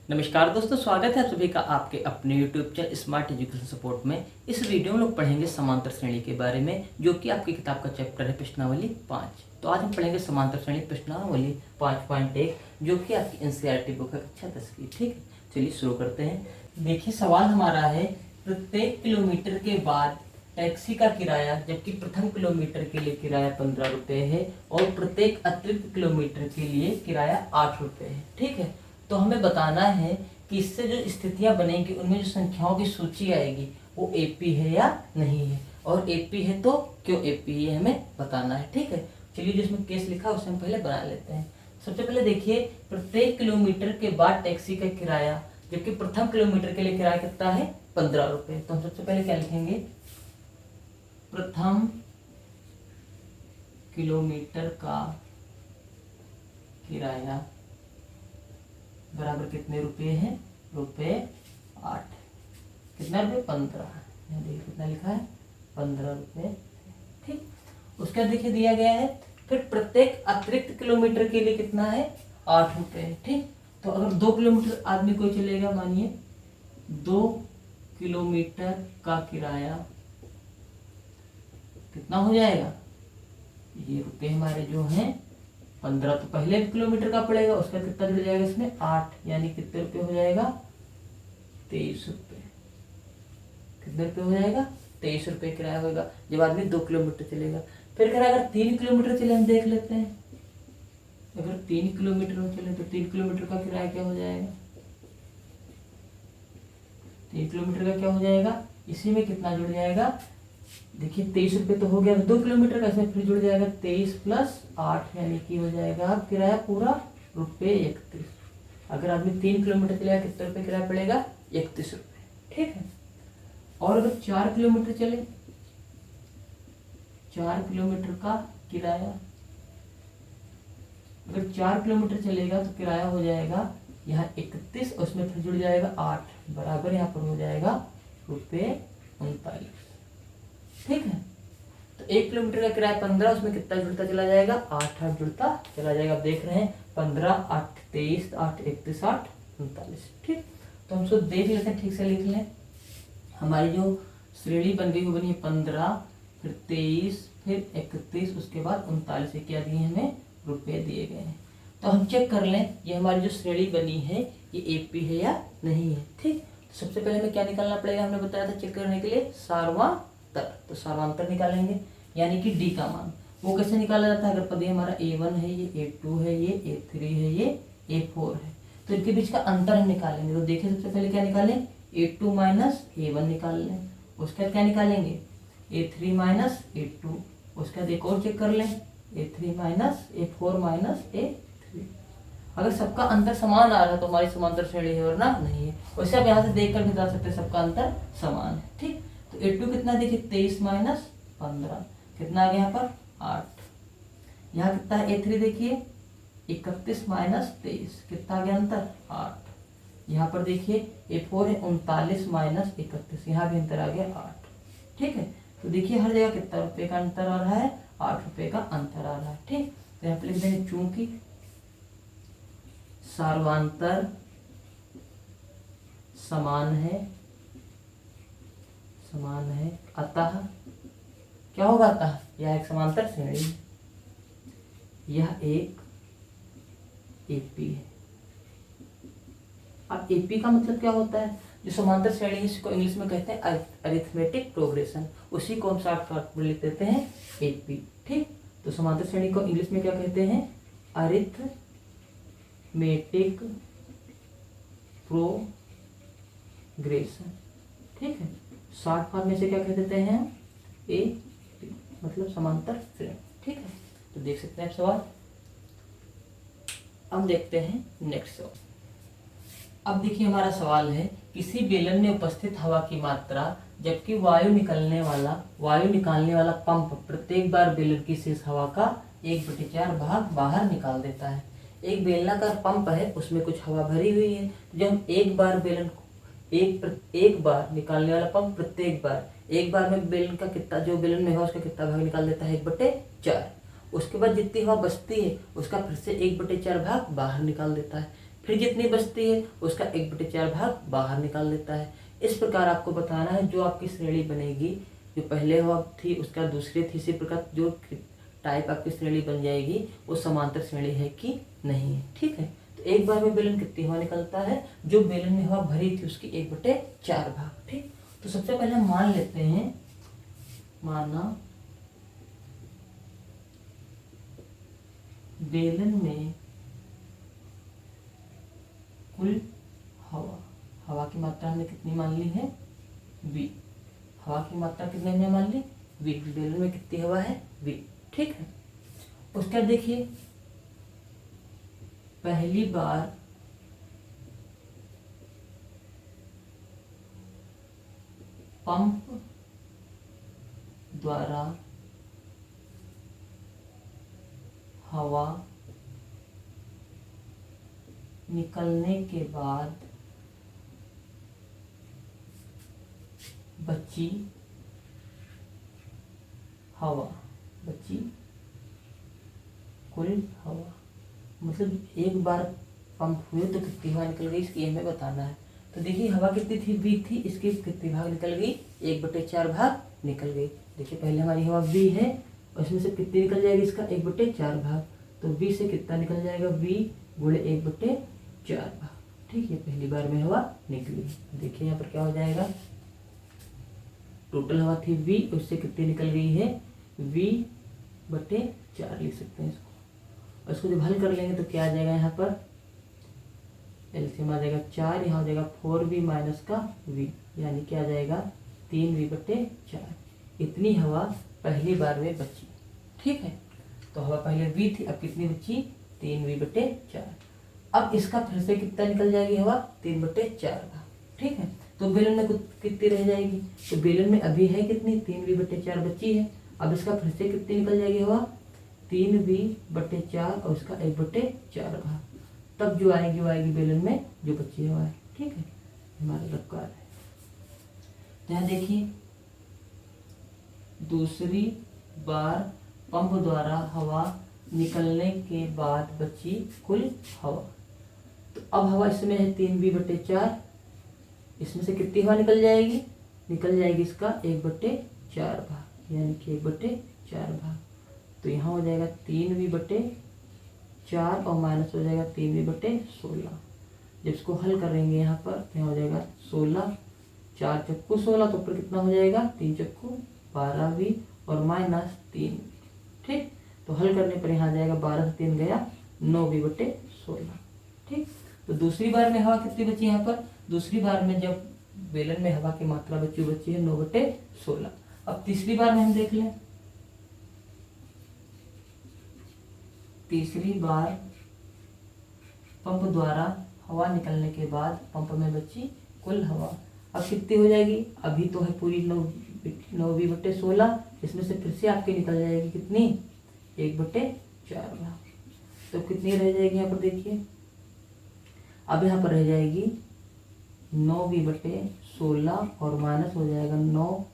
नमस्कार दोस्तों, स्वागत है आप सभी का आपके अपने YouTube channel smart education support में। इस वीडियो में लोग पढ़ेंगे समांतर श्रेणी के बारे में, जो कि आपकी किताब का चैप्टर है प्रश्नावली 5। तो आज हम पढ़ेंगे समांतर श्रेणी प्रश्नावली 5.1, जो कि आपकी NCERT बुक है कक्षा 10 की। ठीक है, चलिए शुरू करते हैं। देखिए सवाल हमारा है, प्रत्येक किलोमीटर के बाद टैक्सी का किराया, जबकि प्रथम किलोमीटर के लिए किराया 15 रुपये है और प्रत्येक अतिरिक्त किलोमीटर के लिए किराया 8 रुपये है। ठीक है, तो हमें बताना है कि इससे जो स्थितियां बनेंगी उनमें जो संख्याओं की सूची आएगी वो एपी है या नहीं है, और एपी है तो क्यों एपी है हमें बताना है। ठीक है, चलिए जिसमें केस लिखा है उसे हम पहले बना लेते हैं। सबसे पहले देखिए, प्रत्येक किलोमीटर के बाद टैक्सी का किराया, जबकि प्रथम किलोमीटर के लिए किराया कितना है 15 रुपये। तो हम सबसे पहले क्या लिखेंगे, प्रथम किलोमीटर का किराया बराबर कितने रुपए हैं, रुपये 8। कितना रुपये 15, यहाँ देखिए कितना लिखा है 15 रुपये। ठीक, उसका देखिए दिया गया है। फिर प्रत्येक अतिरिक्त किलोमीटर के लिए कितना है 8 रुपये। ठीक, तो अगर 2 किलोमीटर आदमी कोई चलेगा, मानिए 2 किलोमीटर का किराया कितना हो जाएगा, ये रुपये हमारे जो हैं 15, तो पहले किलोमीटर का पड़ेगा, उसका कितना जुड़ जाएगा इसमें 8, यानी कितने रुपये हो जाएगा 23 रुपये। कितने रुपये हो जाएगा 23 रुपये किराया होगा जब आदमी 2 किलोमीटर चलेगा। फिर कह रहा अगर 3 किलोमीटर चले, हम देख लेते हैं। अगर 3 किलोमीटर में चले तो 3 किलोमीटर का किराया क्या हो जाएगा, 3 किलोमीटर का क्या हो जाएगा, इसी में कितना जुड़ जाएगा, देखिए 23 रुपये तो हो गया 2 किलोमीटर का, इसमें फिर जुड़ जाएगा 23 प्लस 8, यानी कि हो जाएगा किराया पूरा रुपये 31। अगर आदमी 3 किलोमीटर चलेगा कितने रुपये किराया पड़ेगा 31 रुपये। ठीक है, और अगर 4 किलोमीटर चले, 4 किलोमीटर का किराया, अगर 4 किलोमीटर चलेगा तो किराया हो जाएगा यहाँ 31, उसमें फिर जुड़ जाएगा 8, बराबर यहाँ पर हो जाएगा रुपये 39। ठीक है, तो 1 किलोमीटर का किराया 15, उसमें कितना जुड़ता चला जाएगा 8 8 जुड़ता चला जाएगा। आप देख रहे हैं 15 8 23 8 31 8 39। ठीक, तो हम सब देख लेते हैं, ठीक से लिख लें। हमारी जो श्रेणी बन गई वो बनी है 15, फिर 23, फिर 31, उसके बाद 39 क्या दिए हमें, रुपये दिए गए हैं। तो हम चेक कर लें ये हमारी जो श्रेणी बनी है ये एपी है या नहीं है। ठीक, तो सबसे पहले हमें क्या निकालना पड़ेगा, हमने बताया था चेक करने के लिए सारवांतर। तो सारवांतर निकालेंगे, यानी कि डी का मान। वो कैसे निकाला जाता है, अगर पद हमारा A1 है, ये A2 है, ये A3 है, ये A4 है, तो इनके बीच का अंतर हम निकालेंगे। तो देखिए सबसे पहले क्या निकालें, A2 माइनस A1 निकाल लें। उसके बाद क्या निकालेंगे, A3 माइनस A2। उसके बाद एक और चेक कर लें, A3 minus A4 minus A3। अगर सबका अंतर समान आ रहा है तो हमारी समांतर श्रेणी है, वरना नहीं है। वैसे आप यहाँ से देख कर भी बता सकते हैं सबका अंतर समान है। ठीक, तो A2 कितना देखिए 23 माइनस 15, कितना आ गया यहाँ पर 8। यहाँ कितना है A3 देखिए 31 माइनस 23, कितना आ गया अंतर 8। यहाँ पर देखिए A4 है 39 माइनस 31, यहाँ भी अंतर आ गया 8। ठीक है, तो देखिए हर जगह कितना रुपये का अंतर आ रहा है, 8 रुपये का अंतर आ रहा है। ठीक, तो यहाँ पर लिख देंगे चूंकि सार्वांतर समान है अतः क्या होगा, अतः यह एक समांतर श्रेणी, यह एक एपी है। अब एपी का मतलब क्या होता है, जो समांतर श्रेणी है इसको इंग्लिश में कहते हैं अरिथमेटिक प्रोग्रेशन, उसी को हम शॉर्टकट में लिख देते हैं एपी। ठीक, तो समांतर श्रेणी को इंग्लिश में क्या कहते हैं, अरिथमेटिक प्रोग्रेशन। ठीक है, शॉर्ट फॉर्म में से क्या कह देते हैं ए, मतलब समांतर श्रेणी। ठीक है, तो देख सकते हैं आप सवाल। अब देखते हैं नेक्स्ट सवाल। अब देखिए हमारा सवाल है, किसी बेलन में उपस्थित हवा की मात्रा, जबकि वायु निकालने वाला पंप प्रत्येक बार बेलन की शेष हवा का 1/4 भाग बाहर निकाल देता है। एक बेलनाकार पंप है, उसमें कुछ हवा भरी हुई है। जब हम एक बार निकालने वाला पंप प्रत्येक बार एक बार में बेलन का कितना, जो बेलन में है उसका कितना भाग निकाल देता है 1/4। उसके बाद जितनी हवा बचती है उसका फिर से 1/4 भाग बाहर निकाल देता है। फिर जितनी बचती है उसका 1/4 भाग बाहर निकाल देता है। इस प्रकार आपको बताना है जो आपकी श्रेणी बनेगी, जो पहले हवा थी उसका दूसरे थी, इसी प्रकार जो टाइप आपकी श्रेणी बन जाएगी वो समांतर श्रेणी है कि नहीं है। ठीक है, तो एक बार में बेलन कितनी हवा निकलता है, जो बेलन में हवा भरी थी उसकी 1/4 भाग। ठीक, तो सबसे पहले हम मान लेते हैं, माना बेलन में कुल हवा की मात्रा हमने कितनी मान ली है, V। हवा की मात्रा कितने हमने मान ली, V। बेलन में कितनी हवा है, V। ठीक है, उसका देखिए पहली बार पंप द्वारा हवा निकलने के बाद बची कुल हवा, मतलब एक बार पंप हुए तो कितनी हवा निकल गई इसकी हमें बताना है। तो देखिए हवा कितनी थी, V थी, इसकी कितनी भाग निकल गई, 1/4 भाग निकल गई। देखिए पहले हमारी हवा V है और इसमें से कितनी निकल जाएगी, इसका 1/4 भाग। तो V से कितना निकल जाएगा, V गुणे 1/4 भाग। ठीक है, पहली बार में हवा निकली। देखिए यहाँ पर क्या हो जाएगा, टोटल हवा थी V, उससे कितनी निकल गई है, V/4 लिख सकते हैं इसको। और इसको जब हल कर लेंगे तो क्या आ जाएगा, यहाँ पर एलसीएम आ जाएगा 4, यहाँ हो जाएगा 4V माइनस का V, यानी क्या आ जाएगा 3V/4। इतनी हवा पहली बार में बची। ठीक है, तो हवा पहले V थी, अब कितनी बची, 3V/4। अब इसका फिर से कितना निकल जाएगी हवा, 3/4 का। ठीक है, तो बेलन में कितनी रह जाएगी, तो बेलन में अभी है कितनी, 3V/4 बची है। अब इसका फिर से कितनी निकल जाएगी हवा, 3V/4 और उसका 1/4 भाग। तब जो आएगी वो आएगी बेलन में जो बची हवा है। ठीक है, हमारा लक्ष्य है। यहाँ देखिए दूसरी बार पंप द्वारा हवा निकलने के बाद बची कुल हवा। तो अब हवा इसमें है 3V/4, इसमें से कितनी हवा निकल जाएगी, निकल जाएगी इसका 1/4 भाग, यानी कि 1/4 भाग। तो यहाँ हो जाएगा 3V/4 और माइनस हो जाएगा 3V/16। जब इसको हल करेंगे यहाँ पर तो यहाँ हो जाएगा 16, 4 चक्कू 16, तो ऊपर कितना हो जाएगा, 3 चक्कू 12V और माइनस 3V। ठीक, तो हल करने पर यहाँ जाएगा 12 से 3 गया 9V/16। ठीक, तो दूसरी बार में हवा कितनी बची, यहाँ पर दूसरी बार में जब बेलन में हवा की मात्रा बची है 9/16। अब तीसरी बार में हम देख लें, तीसरी बार पंप द्वारा हवा निकलने के बाद पंप में बची कुल हवा अब कितनी हो जाएगी, अभी तो है पूरी 9V/16, इसमें से फिर से आपकी निकल जाएगी कितनी, 1/4 भाग। तो कितनी रह जाएगी यहाँ पर देखिए, अब यहाँ पर रह जाएगी 9V/16 और माइनस हो जाएगा 9,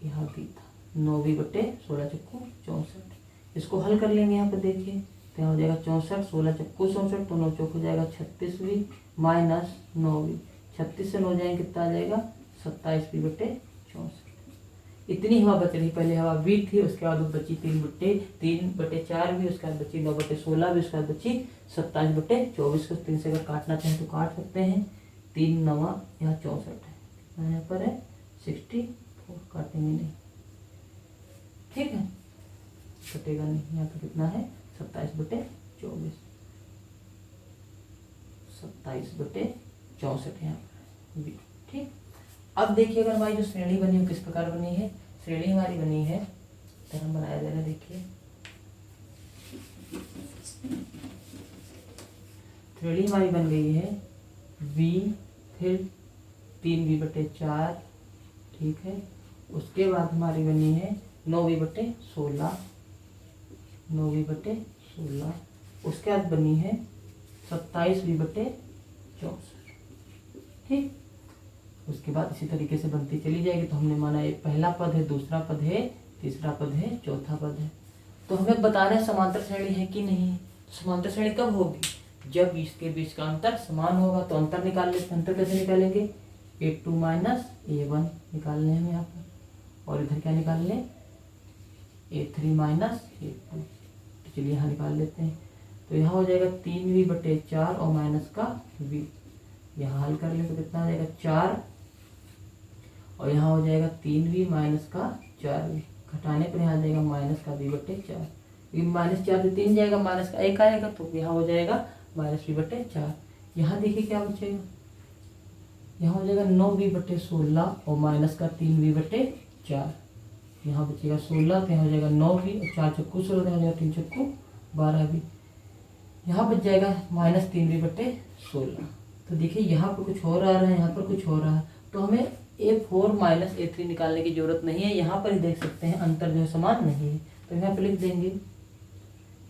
यहाँ भी था 9V/16 चक्कू 64। इसको हल कर लेंगे यहाँ पर देखिए, तो यहाँ हो जाएगा 64, 16 चक्कू 64, तो 9 चौक हो जाएगा 36V माइनस 9V। 36 से 9 जाएंगे कितना आ जाएगा, 27V/64। इतनी हवा बच रही, पहले हवा V थी, उसके बाद बची 3/4V, उसके बाद बची 9/16V, उसके बाद बची 27/24। को 3 से अगर काटना चाहें तो काट सकते हैं, 3 9 यहाँ 64 है, यहाँ पर है 64, काटेंगे नहीं। ठीक है, कटेगा नहीं, यहाँ पर कितना है 27/24, 27/64 यहाँ पर V। ठीक, अब देखिए अगर हमारी जो श्रेणी बनी हो किस प्रकार बनी है, श्रेणी हमारी बनी है, तरह बनाया जा रहा है, देखिए श्रेणी हमारी बन गई है V, फिर 3V/4। ठीक है, उसके बाद हमारी बनी है 9V/16, 9V/16, उसके बाद बनी है 27V/64। ठीक, उसके बाद इसी तरीके से बनती चली जाएगी। तो हमने माना एक पहला पद है, दूसरा पद है, तीसरा पद है, चौथा पद है। तो हमें बताना है समांतर श्रेणी है कि नहीं। समांतर श्रेणी कब होगी, जब इसके बीच का अंतर समान होगा तो अंतर निकाल लेते हैं। अंतर कैसे निकालेंगे, A2 माइनस A1 निकाल लें हम यहाँ पर, और इधर क्या निकाल लें, A3 माइनस A2। तो चलिए यहाँ निकाल लेते हैं। तो यहाँ हो जाएगा 3v/4 और माइनस का v, यहाँ हल कर लें तो कितना आ जाएगा 4, और यहाँ हो जाएगा 3v माइनस का 4v, घटाने पर यहाँ आ जाएगा माइनस का v/4, -4 से 3 जाएगा, माइनस का 1 आएगा, तो यहाँ हो जाएगा -v/4। यहाँ देखिए क्या बचेगा, यहाँ हो जाएगा 9v/16 और माइनस का 3v/4, यहाँ बचेगा 16, तो यहाँ हो जाएगा 9v और 4 चक्कू 16, हो जाएगा 3 चक्कू 12v, यहाँ बच जाएगा -3v/16। तो देखिए यहाँ पर कुछ और आ रहा है, यहाँ पर कुछ और रहा है, तो हमें A4 माइनस A3 निकालने की जरूरत नहीं है। यहाँ पर ही देख सकते हैं अंतर जो है समान नहीं है, तो यहाँ पर लिख देंगे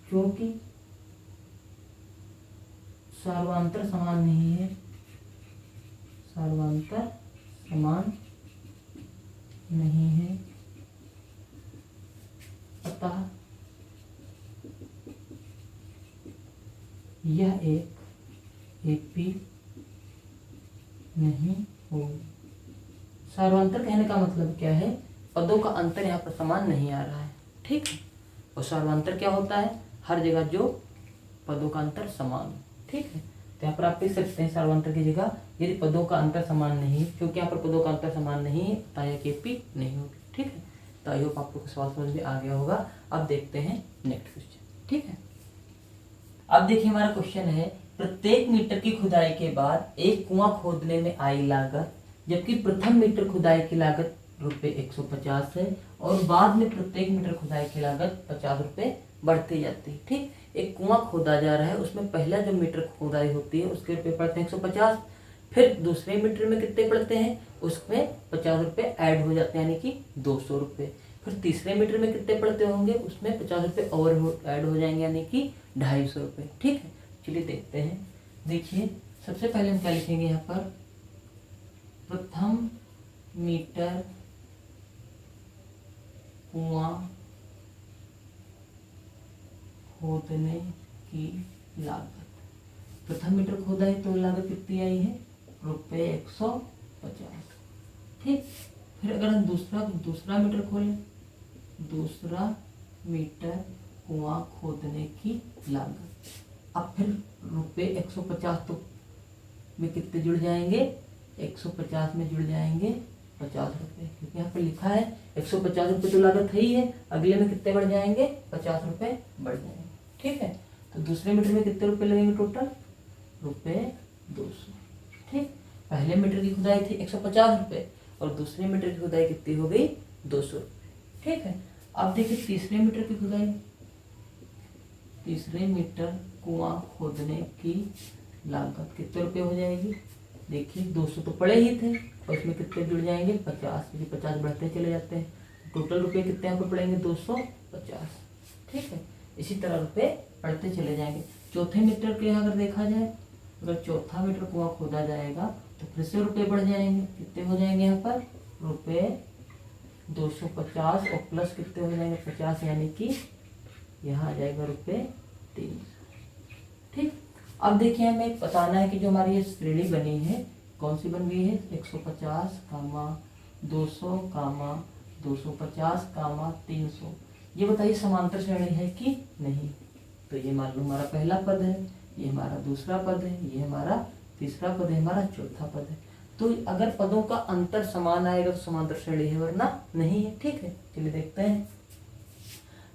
क्योंकि सर्वांतर समान नहीं है, सर्वांतर समान नहीं है, अतः यह एक AP नहीं होगी। सर्वांतर कहने का मतलब क्या है, पदों का अंतर यहाँ पर समान नहीं आ रहा है, ठीक है। और सर्वांतर क्या होता है, हर जगह जो पदों का अंतर समान, ठीक है। तो यहाँ पर आप लिख सकते हैं सर्वांतर की जगह यदि पदों का अंतर समान नहीं, क्योंकि यहाँ पर पदों का अंतर समान नहीं है, तो यह AP नहीं होगी, ठीक है। तो आई होप आप लोग को सवाल समझ में आ गया होगा। अब देखते हैं नेक्स्ट क्वेश्चन, ठीक है। अब देखिए हमारा क्वेश्चन है, प्रत्येक मीटर की खुदाई के बाद एक कुआं खोदने में आई लागत, जबकि प्रथम मीटर खुदाई की लागत ₹150 है और बाद में प्रत्येक मीटर खुदाई की लागत ₹50 बढ़ती जाती है, ठीक। एक कुआं खोदा जा रहा है, उसमें पहला जो मीटर खुदाई होती है उसके रुपये पड़ते हैं 150, फिर दूसरे मीटर में कितने पड़ते हैं, उसमें ₹50 ऐड हो जाते हैं, यानी कि ₹200। फिर तीसरे मीटर में कितने पड़ते होंगे, उसमें ₹50 और ऐड हो जाएंगे, यानी कि ₹250, ठीक है। चलिए देखते हैं। देखिए सबसे पहले हम क्या लिखेंगे यहाँ पर, प्रथम मीटर कुआं खोदने की लागत, प्रथम मीटर खोदा है तो लागत कितनी आई है, ₹150, ठीक। फिर अगर हम दूसरा मीटर खोलें, दूसरा मीटर कुआं खोदने की लागत, अब फिर ₹150 तो में कितने जुड़ जाएंगे, 150 में जुड़ जाएंगे ₹50, क्योंकि यहाँ पे लिखा है ₹150 तो लागत है ही है, अगले में कितने बढ़ जाएंगे, ₹50 बढ़ जाएंगे, ठीक है। तो दूसरे मीटर में कितने रुपए लगेंगे टोटल, ₹200, ठीक। पहले मीटर की खुदाई थी ₹150 और दूसरे मीटर की खुदाई कितनी हो गई, ₹200, ठीक है। अब देखिए तीसरे मीटर की खुदाई, तीसरे मीटर कुआं खोदने की लागत कितने रुपए हो जाएगी, देखिए 200 तो पड़े ही थे और इसमें कितने जुड़ जाएंगे, 50, क्योंकि 50 बढ़ते चले जाते हैं, टोटल रुपए कितने यहाँ पर पड़ेंगे, 250, ठीक है। इसी तरह रुपए बढ़ते चले जाएंगे। चौथे मीटर के अगर देखा जाए, अगर चौथा मीटर कुआं खोदा जाएगा तो फिर से रुपए बढ़ जाएंगे, कितने हो जाएंगे यहाँ पर, ₹250 और प्लस कितने हो जाएंगे 50, यानी कि यहाँ आ जाएगा ₹300, ठीक। अब देखिए हमें बताना है कि जो हमारी ये श्रेणी बनी है कौन सी बन गई है, 150, 200, 250, 300, ये बताइए समांतर श्रेणी है कि नहीं। तो ये मान लो हमारा पहला पद है, ये हमारा दूसरा पद है, ये हमारा तीसरा पद है, हमारा चौथा पद है। तो अगर पदों का अंतर समान आएगा तो समांतर श्रेणी है, वरना नहीं है, ठीक है। चलिए देखते हैं।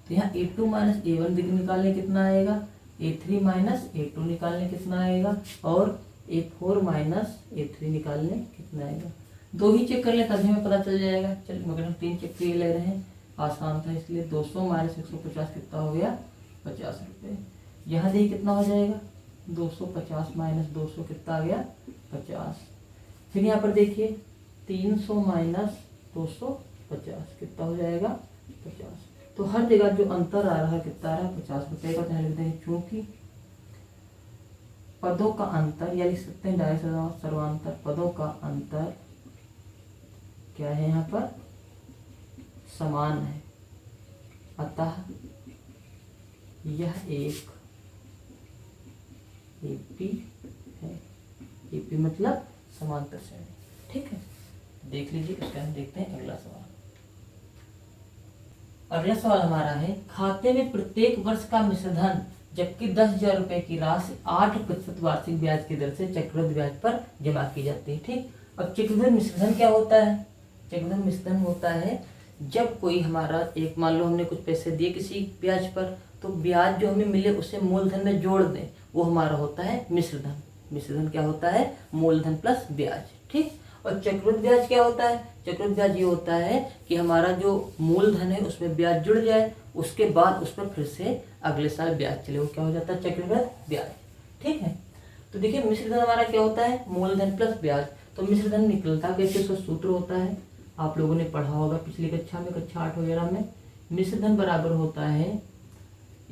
तो यहाँ A2 माइनस A1 निकालने कितना आएगा, A3 माइनस A2 निकालने कितना आएगा, और A4 माइनस A3 निकालने कितना आएगा। दो ही चेक कर ले तभी हमें पता चल जाएगा। चलिए मगर हम 3 चेक के ले रहे हैं, आसान था इसलिए। 200 माइनस 150 कितना हो गया, ₹50। यहाँ देखिए कितना हो जाएगा, 250 माइनस 200 कितना आ गया, 50। फिर यहाँ पर देखिए 300 माइनस 250 कितना हो जाएगा, 50। तो हर जगह जो अंतर आ रहा है कितना आ रहा है, ₹50 का। ध्यान लिख देंगे क्योंकि पदों का अंतर, या लिख सकते हैं डायरेक्ट सर्वांतर, पदों का अंतर क्या है यहाँ पर, समान है, अतः यह एक AP है। AP मतलब समांतर श्रेणी, ठीक है। देख लीजिए, इसका हम देखते हैं अगला सवाल। अगला सवाल हमारा है, खाते में प्रत्येक वर्ष का मिश्रधन जबकि 10,000 रुपए की राशि 8% वार्षिक ब्याज की दर से चक्रवृद्धि ब्याज पर जमा की जाती है, ठीक। अब चक्रवृद्धि मिश्रधन क्या होता है? चक्रवृद्धि मिश्रधन होता है जब कोई हमारा एक, मान लो हमने कुछ पैसे दिए किसी ब्याज पर, तो ब्याज जो हमें मिले उसे मूलधन में जोड़ दें, वो हमारा होता है मिश्रधन। मिश्रधन क्या होता है? मूलधन प्लस ब्याज, ठीक। और चक्रवृद्धि ब्याज क्या होता है? चक्रवृद्धि ब्याज ये होता है कि हमारा जो मूलधन है उसमें ब्याज जुड़ जाए, उसके बाद उस पर फिर से अगले साल ब्याज चले, वो क्या हो जाता है? चक्रवृद्धि ब्याज, ठीक है। तो देखिए मिश्रधन हमारा क्या होता है? मूलधन प्लस ब्याज। तो मिश्रधन निकलता कैसे? उसका सूत्र होता है, आप लोगों ने पढ़ा होगा पिछली कक्षा में, कक्षा 8 वगैरह में। मिश्रधन बराबर होता है,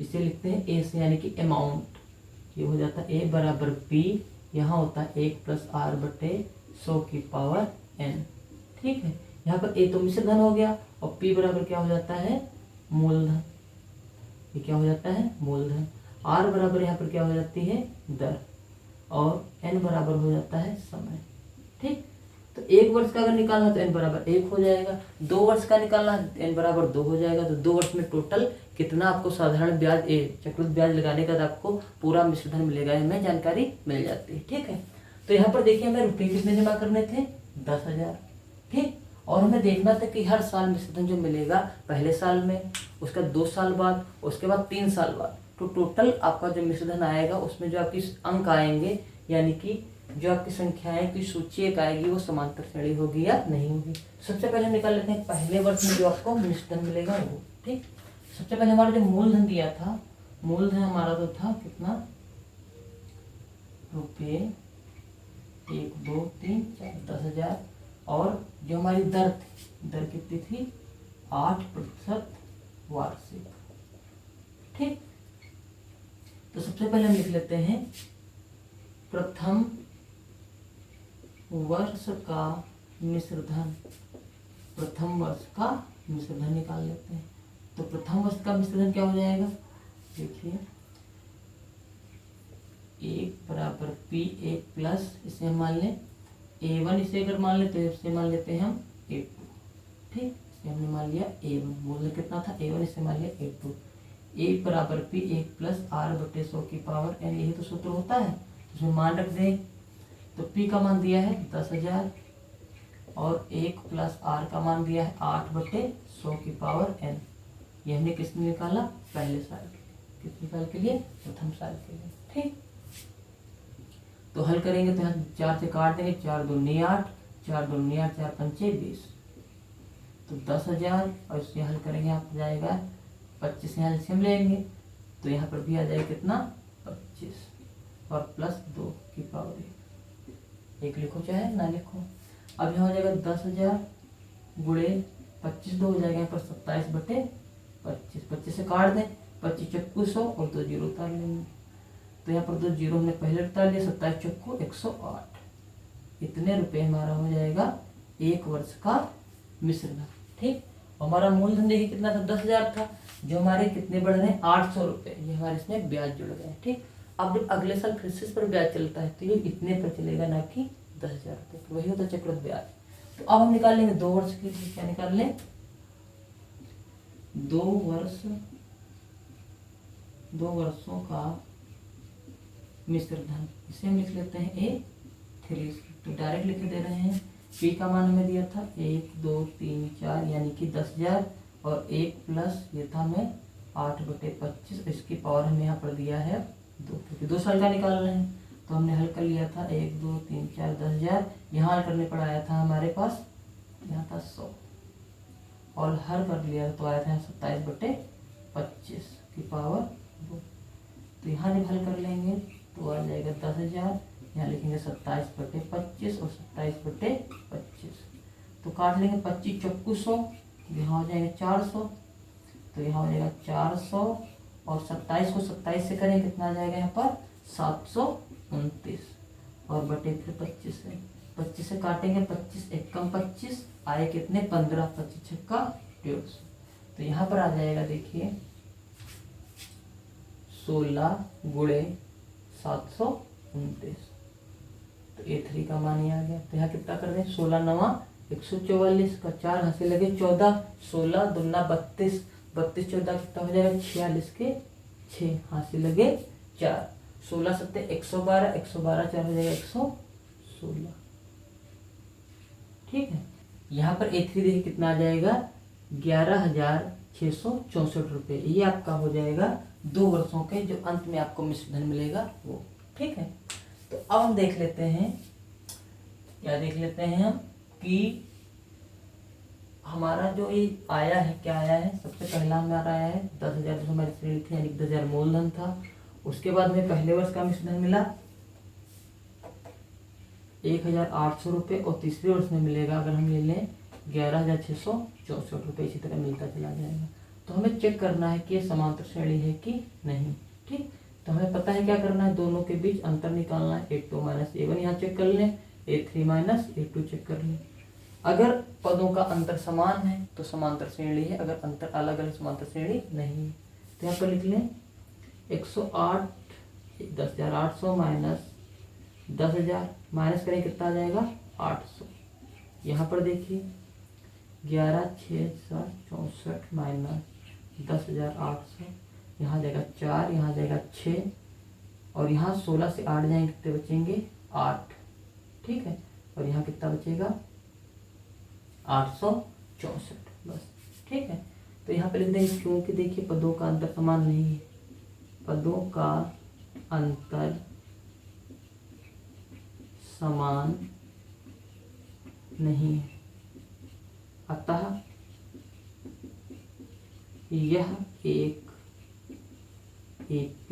इसे लिखते हैं ए से, यानी कि अमाउंट, ये हो जाता है ए बराबर पी, यहाँ होता है 1 + r/100⁴n, ठीक है। यहाँ पर ए तो मिश्रधन हो गया और पी बराबर क्या हो जाता है? मूलधन। ये क्या हो जाता है? मूलधन। आर बराबर यहाँ पर क्या हो जाती है? दर, और एन बराबर हो जाता है समय, ठीक। तो 1 वर्ष का अगर निकालना तो एन बराबर 1 हो जाएगा, 2 वर्ष का निकालना एन बराबर 2 हो जाएगा। तो 2 वर्ष में टोटल कितना आपको साधारण ब्याज चक्रवृद्धि ब्याज लगाने का आपको पूरा मिश्रधन मिलेगा, हमें जानकारी मिल जाती है, ठीक है। तो यहाँ पर देखिए हमें रुपये कितने जमा करने थे? 10,000, ठीक। और हमें देखना था कि हर साल मिश्रधन जो मिलेगा, पहले साल में, उसका 2 साल बाद, उसके बाद 3 साल बाद, तो टोटल आपका जो मिश्रधन आएगा उसमें जो आपकी अंक आएंगे, यानी कि जो आपकी संख्याएं की सूची एक आएगी, वो समांतर श्रेणी होगी या नहीं होगी। सबसे पहले निकाल लेते हैं पहले वर्ष में जो आपको मिश्रधन मिलेगा वो, ठीक। सबसे पहले हमारा जो मूलधन दिया था, मूलधन हमारा तो था कितना? रुपये 1 2 3 4 10,000, और जो हमारी दर थी, दर कितनी थी? 8% वार्षिक, ठीक। तो सबसे पहले हम लिख लेते हैं प्रथम वर्ष का मिश्रधन, प्रथम वर्ष का मिश्रधन निकाल लेते हैं। तो प्रथम वर्ष का मिश्रधन क्या हो जाएगा? देखिए 1 बराबर पी 1 प्लस, इसे हम मान लें A1, इसे अगर मान लेते हैं, इसे मान लेते हैं हम A2, ठीक। इसे हमने मान लिया A1, मूल्य कितना था? A1, इसे मान लिया A2। 1 बराबर पी 1 प्लस r/100⁴n, यही तो सूत्र होता है, तो इसमें मान रख दें। तो P का मान दिया है 10,000, और 1 + r का मान दिया है 8/100⁴n। ये हमने किसने निकाला? पहले साल के लिए। कितने साल के लिए? प्रथम साल के लिए, ठीक। तो हल करेंगे तो यहाँ 4 से काट देंगे, 4 दूनी 8, 4 दूनी 8, 4 पंचे 20, तो 10,000, और इससे हल करेंगे आप जाएगा 25, यहाँ एलसीएम लेंगे तो यहाँ पर भी आ जाएगा कितना? 25, और प्लस 2 की पावर 1 लिखो चाहे ना लिखो। अब यहाँ हो जाएगा 10,000 गुणे 25, 2 हो जाएगा यहाँ पर 27/25, 25 से काट दें, 25 चक्कू 100 और 2 जीरो उतार लेंगे, तो यहाँ पर 2 जीरो हमने पहले उतार लिया, 27 चक्कू 108। इतने रुपए हमारा हो जाएगा 1 वर्ष का मिश्रधन, ठीक। हमारा मूलधन देखिए कितना था? 10,000 था, जो हमारे कितने बढ़ रहे हैं? 800 रुपये, ये हमारे इसमें ब्याज जुड़ गए, ठीक। अब जब अगले साल फिर से इस पर ब्याज चलता है तो ये इतने पर चलेगा, ना कि 10,000 रुपये, तो वही होता है चक्रवृद्धि ब्याज। तो अब हम निकाल लेंगे 2 वर्ष की, क्या निकाल लें? 2 वर्षों का मिश्रधन, इसे हम लिख लेते हैं A3, तो डायरेक्ट लिख दे रहे हैं। P का मान हमें दिया था 1 2 3 4, यानी कि 10,000, और 1 प्लस ये था हमें 8/25, इसकी पावर हमें यहाँ पर दिया है 2, क्योंकि 2 साल का निकाल रहे हैं, तो हमने हल कर लिया था 1 2 3 4 10,000, यहाँ हल करने पर आया था हमारे पास, यहाँ था 100, और हल कर लिया तो आया था 27/25 की पावर 2। तो यहाँ जब हल कर लेंगे तो आ जाएगा 10,000, यहाँ लिखेंगे 27/25 और 27/25, तो काट लेंगे 25 चक्कू 100, यहाँ हो जाएगा 400, तो यहाँ हो जाएगा 400, और 27 को 27 से करें कितना आ जाएगा यहाँ पर? 729, और बटे फिर 25 से, 25 से काटेंगे, 25 1 कम 25 आए कितने? 15, 25 छक्का 150, तो यहाँ पर आ जाएगा देखिए 16 गुणे 729। तो A3 का मान ये आ गया। तो यहाँ कितना कर रहे हैं, 16 9 144 का 4 हाथ से लगे 14, 16 दूना 32, 32 14 कितना हो जाएगा 46 के 6 हाथ से लगे 4, 16 7 112, 112 4 हो जाएगा 116। ठीक है, यहाँ पर A3 देखिए कितना आ जाएगा 11,664 रुपये। ये आपका हो जाएगा 2 वर्षों के जो अंत में आपको मिश्र धन मिलेगा वो। ठीक है, तो अब हम देख लेते हैं, क्या देख लेते हैं हम कि हमारा जो ये आया है क्या आया है। सबसे पहला हमारा आया है 10,000 जो हमारी श्रेणी थी यानी 10,000 मूलधन था। उसके बाद हमें पहले वर्ष का मिश्र धन मिला 1,800 रुपये और तीसरे वर्ष में मिलेगा अगर हम ले लें 11,664 रुपये। इसी तरह मिलता चला जाएगा। तो हमें चेक करना है कि ये समांतर श्रेणी है कि नहीं। ठीक, तो हमें पता है क्या करना है, दोनों के बीच अंतर निकालना है। A2 माइनस A1 यहाँ चेक कर लें, A3 माइनस A2 चेक कर लें। अगर पदों का अंतर समान है तो समांतर श्रेणी है, अगर अंतर अलग अलग समांतर श्रेणी नहीं है। तो यहाँ पर लिख लें 108 10,800 माइनस 10,000 माइनस करें कितना आ जाएगा 800। यहाँ पर देखिए 11,664 माइनस 10,800, यहाँ जाएगा 4, यहाँ जाएगा 6 और यहाँ 16 से 8 जाएंगे कितने बचेंगे 8। ठीक है, और यहाँ कितना बचेगा 864 बस। ठीक है, तो यहाँ पे लिख देंगे क्योंकि देखिए पदों का अंतर समान नहीं है, पदों का अंतर समान नहीं है, अतः यह एक AP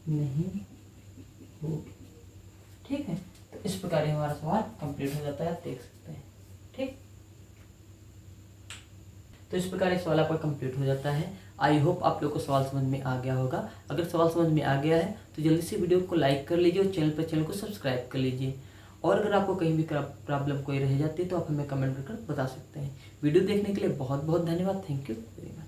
नहीं होगी। ठीक है, तो इस प्रकार हमारा सवाल कंप्लीट हो जाता है, आप देख सकते हैं। ठीक, तो इस प्रकार सवाल आपका कंप्लीट हो जाता है। आई होप आप लोग को सवाल समझ में आ गया होगा। अगर सवाल समझ में आ गया है तो जल्दी से वीडियो को लाइक कर लीजिए और चैनल को सब्सक्राइब कर लीजिए। और अगर आपको कहीं भी प्रॉब्लम कोई रह जाती है तो आप हमें कमेंट कर बता सकते हैं। वीडियो देखने के लिए बहुत बहुत धन्यवाद। Thank you very much.